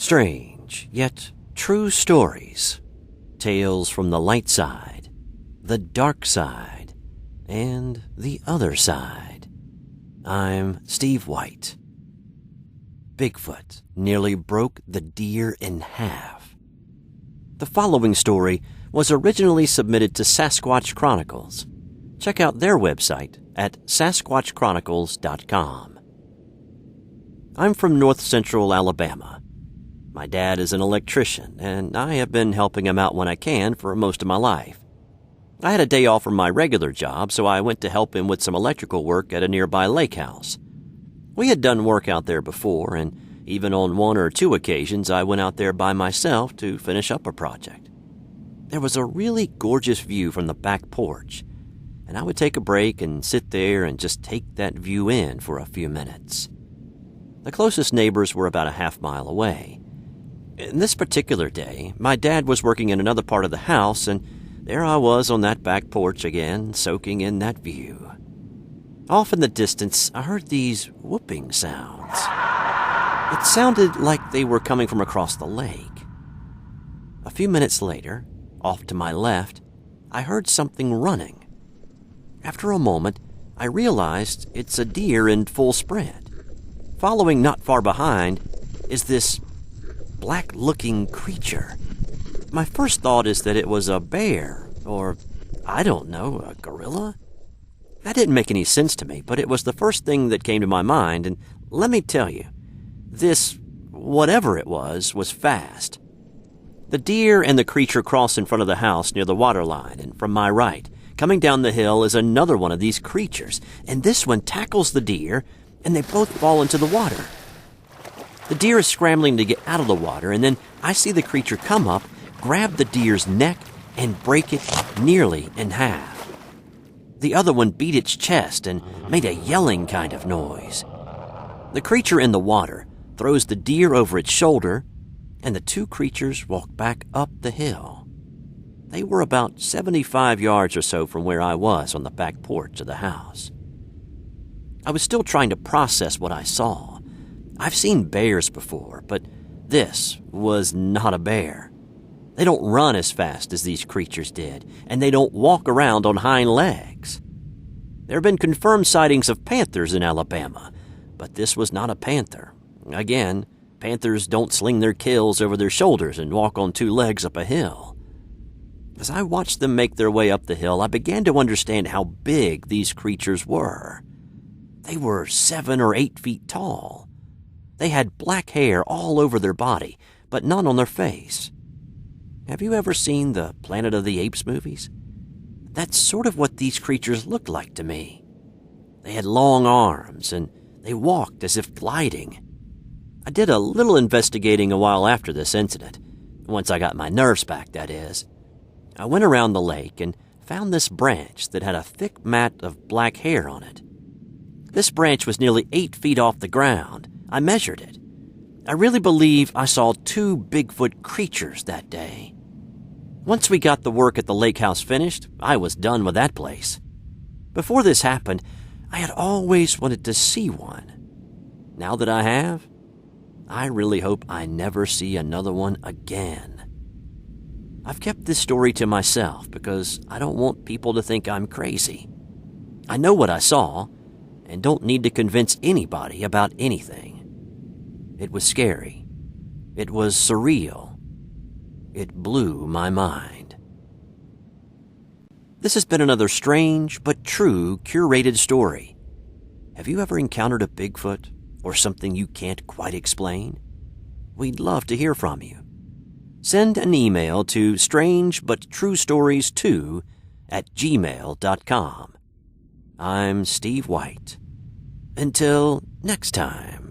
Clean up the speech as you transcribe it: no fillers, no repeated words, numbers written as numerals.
Strange, yet true stories. Tales from the light side, the dark side, and the other side. I'm Steve White. Bigfoot nearly broke the deer in half. The following story was originally submitted to Sasquatch Chronicles. Check out their website at sasquatchchronicles.com. I'm from north central Alabama. My dad is an electrician, and I have been helping him out when I can for most of my life. I had a day off from my regular job, so I went to help him with some electrical work at a nearby lake house. We had done work out there before, and even on one or two occasions I went out there by myself to finish up a project. There was a really gorgeous view from the back porch, and I would take a break and sit there and just take that view in for a few minutes. The closest neighbors were about a half-mile away. In this particular day, my dad was working in another part of the house, and there I was on that back porch again, soaking in that view. Off in the distance, I heard these whooping sounds. It sounded like they were coming from across the lake. A few minutes later, off to my left, I heard something running. After a moment, I realized it's a deer in full sprint. Following not far behind is this black-looking creature. My first thought is that it was a bear, or, I don't know, a gorilla? That didn't make any sense to me, but it was the first thing that came to my mind, and let me tell you, this, whatever it was fast. The deer and the creature crossed in front of the house near the water line, and from my right, coming down the hill, is another one of these creatures, and this one tackles the deer, and they both fall into the water. The deer is scrambling to get out of the water, and then I see the creature come up, grab the deer's neck, and break it nearly in half. The other one beat its chest and made a yelling kind of noise. The creature in the water throws the deer over its shoulder, and the two creatures walk back up the hill. They were about 75 yards or so from where I was on the back porch of the house. I was still trying to process what I saw. I've seen bears before, but this was not a bear. They don't run as fast as these creatures did, and they don't walk around on hind legs. There have been confirmed sightings of panthers in Alabama, but this was not a panther. Again, panthers don't sling their kills over their shoulders and walk on two legs up a hill. As I watched them make their way up the hill, I began to understand how big these creatures were. They were 7 or 8 feet tall. They had black hair all over their body, but none on their face. Have you ever seen the Planet of the Apes movies? That's sort of what these creatures looked like to me. They had long arms, and they walked as if gliding. I did a little investigating a while after this incident. Once I got my nerves back, that is. I went around the lake and found this branch that had a thick mat of black hair on it. This branch was nearly 8 feet off the ground. I measured it. I really believe I saw 2 Bigfoot creatures that day. Once we got the work at the lake house finished, I was done with that place. Before this happened, I had always wanted to see one. Now that I have, I really hope I never see another one again. I've kept this story to myself because I don't want people to think I'm crazy. I know what I saw and don't need to convince anybody about anything. It was scary. It was surreal. It blew my mind. This has been another strange but true curated story. Have you ever encountered a Bigfoot or something you can't quite explain? We'd love to hear from you. Send an email to strangebutTrueStories2@gmail.com. I'm Steve White. Until next time.